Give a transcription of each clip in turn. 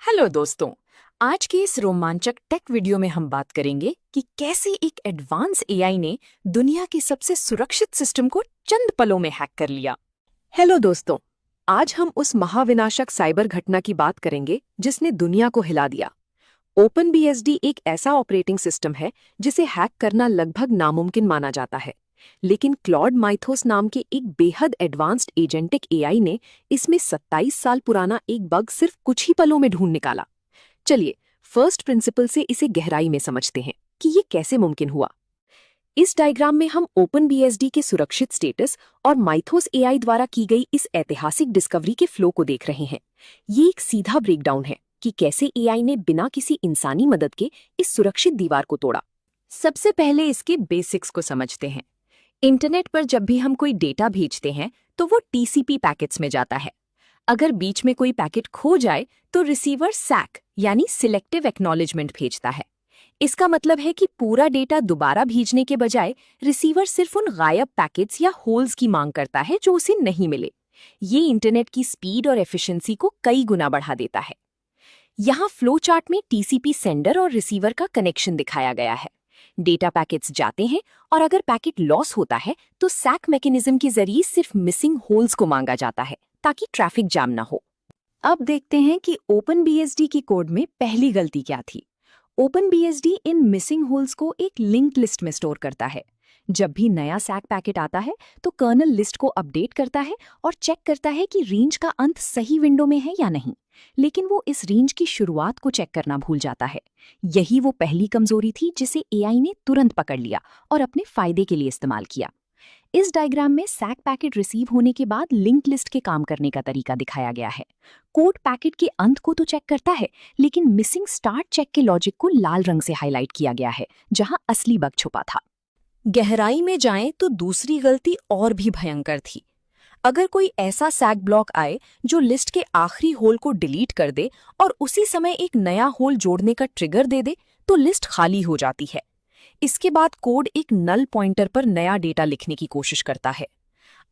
Hello दोस्तों। आज के इस रोमांचक टेक वीडियो में हम बात करेंगे कि कैसे एक एडवांस एआई ने दुनिया के सबसे सुरक्षित सिस्टम को चंद पलों में हैक कर लिया। हेलो दोस्तों, आज हम उस महाविनाशक साइबर घटना की बात करेंगे जिसने दुनिया को हिला दिया। ओपनबीएसडी एक ऐसा ऑपरेटिंग सिस्टम है जिसे हैक करना लगभग नामुमकिन माना जाता है, लेकिन क्लॉड माइथोस नाम के एक बेहद एडवांस्ड एजेंटिक एआई ने इसमें 27 साल पुराना एक बग सिर्फ कुछ ही पलों में ढूंढ निकाला। चलिए, फर्स्ट प्रिंसिपल से इसे गहराई में समझते हैं कि ये कैसे मुमकिन हुआ। इस डायग्राम में हम ओपनबीएसडी के सुरक्षित स्टेटस और माइथोस एआई द्वारा की गई इस ऐतिहासिक डिस्कवरी के फ्लो को देख रहे हैं। ये एक सीधा ब्रेकडाउन है कि कैसे एआई ने बिना किसी इंसानी मदद के इस सुरक्षित दीवार को तोड़ा। सबसे पहले इसके बेसिक्स को समझते हैं। इंटरनेट पर जब भी हम कोई डेटा भेजते हैं तो वो टीसीपी पैकेट्स में जाता है। अगर बीच में कोई पैकेट खो जाए तो रिसीवर सैक यानी सिलेक्टिव एक्नॉलेजमेंट भेजता है। इसका मतलब है कि पूरा डेटा दोबारा भेजने के बजाय रिसीवर सिर्फ उन गायब पैकेट्स या होल्स की मांग करता है जो उसे नहीं मिले। ये इंटरनेट की स्पीड और एफिशिएंसी को कई गुना बढ़ा देता है। यहाँ फ्लो चार्ट में टीसीपी सेंडर और रिसीवर का कनेक्शन दिखाया गया है। डेटा पैकेट्स जाते हैं और अगर पैकेट लॉस होता है तो सैक मैकेनिज्म के जरिए सिर्फ मिसिंग होल्स को मांगा जाता है ताकि ट्रैफिक जाम ना हो। अब देखते हैं कि ओपनबीएसडी की कोड में पहली गलती क्या थी। ओपनबीएसडी इन मिसिंग होल्स को एक लिंक्ड लिस्ट में स्टोर करता है। जब भी नया सैक पैकेट आता है तो कर्नल लिस्ट को अपडेट करता है और चेक करता है कि रेंज का अंत सही विंडो में है या नहीं, लेकिन वो इस रेंज की शुरुआत को चेक करना भूल जाता है। यही वो पहली कमजोरी थी जिसे एआई ने तुरंत पकड़ लिया और अपने फायदे के लिए इस्तेमाल किया। इस डायग्राम में सैक पैकेट रिसीव होने के बाद लिंक लिस्ट के काम करने का तरीका दिखाया गया है। कोड पैकेट के अंत को तो चेक करता है, लेकिन मिसिंग स्टार्ट चेक के लॉजिक को लाल रंग से हाईलाइट किया गया है, जहां असली बग छुपा था। गहराई में जाएं तो दूसरी गलती और भी भयंकर थी। अगर कोई ऐसा सैक ब्लॉक आए जो लिस्ट के आखिरी होल को डिलीट कर दे और उसी समय एक नया होल जोड़ने का ट्रिगर दे दे तो लिस्ट खाली हो जाती है। इसके बाद कोड एक नल पॉइंटर पर नया डेटा लिखने की कोशिश करता है।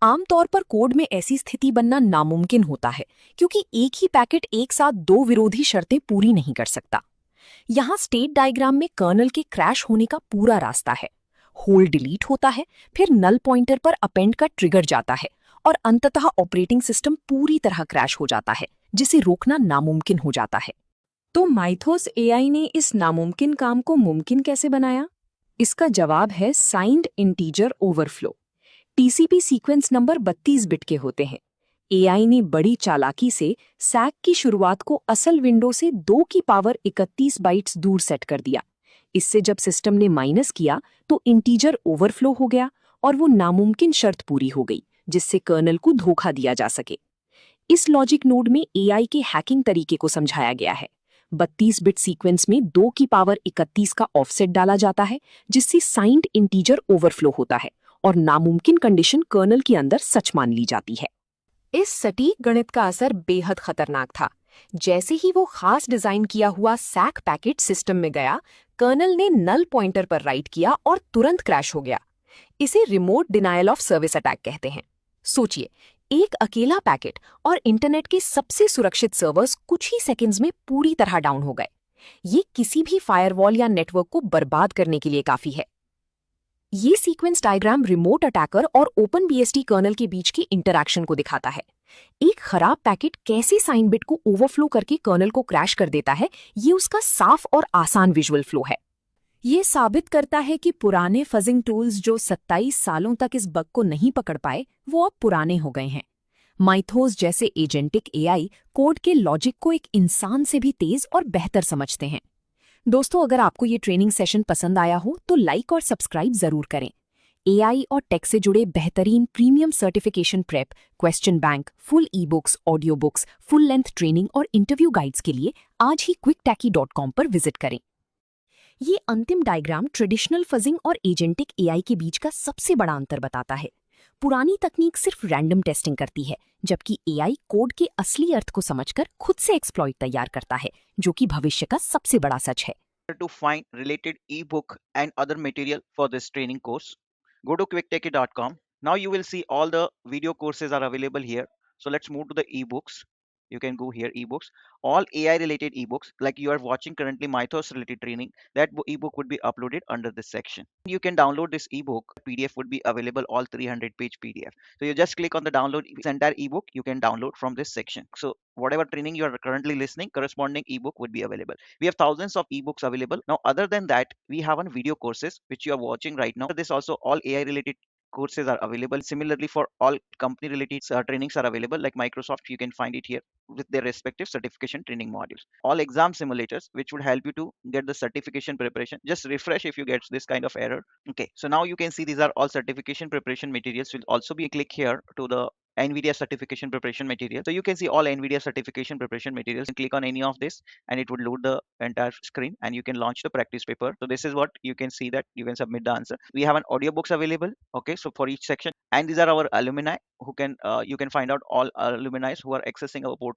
आमतौर पर कोड में ऐसी स्थिति बनना नामुमकिन होता है क्योंकि एक ही पैकेट एक साथ दो विरोधी शर्तें पूरी नहीं कर सकता। यहाँ स्टेट डायग्राम में कर्नल के क्रैश होने का पूरा रास्ता है। होल डिलीट होता है, फिर नल पॉइंटर पर अपेंड का ट्रिगर जाता है और अंततः ऑपरेटिंग सिस्टम पूरी तरह क्रैश हो जाता है, जिसे रोकना नामुमकिन हो जाता है। तो माइथोस एआई ने इस नामुमकिन काम को मुमकिन कैसे बनाया? इसका जवाब है signed integer overflow. TCP sequence number 32 bit के होते हैं। एआई ने बड़ी चालाकी से सैक की शुरुआत को असल विंडो से 2 की पावर 31 बाइट्स दूर सेट कर दिया। इससे जब सिस्टम ने माइनस किया तो इंटीजर ओवरफ्लो हो गया और वो नामुमकिन शर्त पूरी हो गई जिससे कर्नल को धोखा दिया जा सके। इस लॉजिक नोड में एआई के हैकिंग तरीके को समझाया गया है। 32 बिट सीक्वेंस में 2 की पावर 31 का ऑफसेट डाला जाता है, जिससे साइंड इंटीजर ओवरफ्लो होता है और नामुमकिन कंडीशन कर्नल के अंदर सच मान ली जाती है। इस सटीक गणित का असर बेहद खतरनाक था। जैसे ही वो खास डिजाइन किया हुआ सैक पैकेट सिस्टम में गया, कर्नल ने नल पॉइंटर पर राइट किया और तुरंत क्रैश हो गया। इसे remote denial of service attack कहते हैं। सोचिए, एक अकेला पैकेट और इंटरनेट के सबसे सुरक्षित सर्वर्स कुछ ही सेकंड्स में पूरी तरह डाउन हो गए। ये किसी भी फायरवॉल या नेटवर्क को बर्बाद करने के लिए काफी है। ये सीक्वेंस डायग्राम रिमोट अटैकर और ओपनबीएसडी कर्नल के बीच की इंटरैक्शन को दिखाता है। एक खराब पैकेट कैसे साइन बिट को ओवरफ्लो करके कर्नल को क्रैश कर देता है, ये उसका साफ और आसान विजुअल फ्लो है। ये साबित करता है कि पुराने फजिंग टूल्स जो 27 सालों तक इस बग को नहीं पकड़ पाए, वो अब पुराने हो गए हैं। माइथोस जैसे एजेंटिक एआई कोड के लॉजिक को एक इंसान से भी तेज और बेहतर समझते हैं। दोस्तों, अगर आपको ये ट्रेनिंग सेशन पसंद आया हो तो लाइक और सब्सक्राइब जरूर करें। एआई और टेक से जुड़े बेहतरीन premium certification prep, question bank, full e books, audio books, full length training और इंटरव्यू गाइड्स के लिए आज ही quicktachy.com पर विजिट करें। ये अंतिम डायग्राम ट्रेडिशनल फजिंग और एजेंटिक एआई के बीच का सबसे बड़ा अंतर बताता है। पुरानी तकनीक सिर्फ रैंडम टेस्टिंग करती है, जबकि एआई कोड के असली अर्थ को समझकर खुद से एक्सप्लॉइट तैयार करता है, जो कि भविष्य का सबसे बड़ा सच है। To find related ebook and other material for this training course, go to quicktechie.com. Now you will see all the video courses are available here. So let's move to the ebooks. you can go here ebooks, all AI related ebooks like you are watching currently Mythos related training, that ebook would be uploaded under this section. You can download this ebook. PDF would be available, all 300-page PDF. So you just click on the download this entire ebook, you can download from this section. So whatever training you are currently listening, corresponding ebook would be available. We have thousands of ebooks available. Now other than that, we have on video courses which you are watching right now. This also all AI related courses are available. Similarly, for all company related trainings are available, like Microsoft, you can find it here with their respective certification training modules. All exam simulators which would help you to get the certification preparation. Just refresh if you get this kind of error. Okay, so now you can see these are all certification preparation materials. Will also be click here to the NVIDIA certification preparation material. So you can see all NVIDIA certification preparation materials, and click on any of this and it would load the entire screen and you can launch the practice paper. So this is what you can see, that you can submit the answer. We have an audiobooks available. Okay, so for each section, and these are our alumni who can you can find out all alumni who are accessing our portal.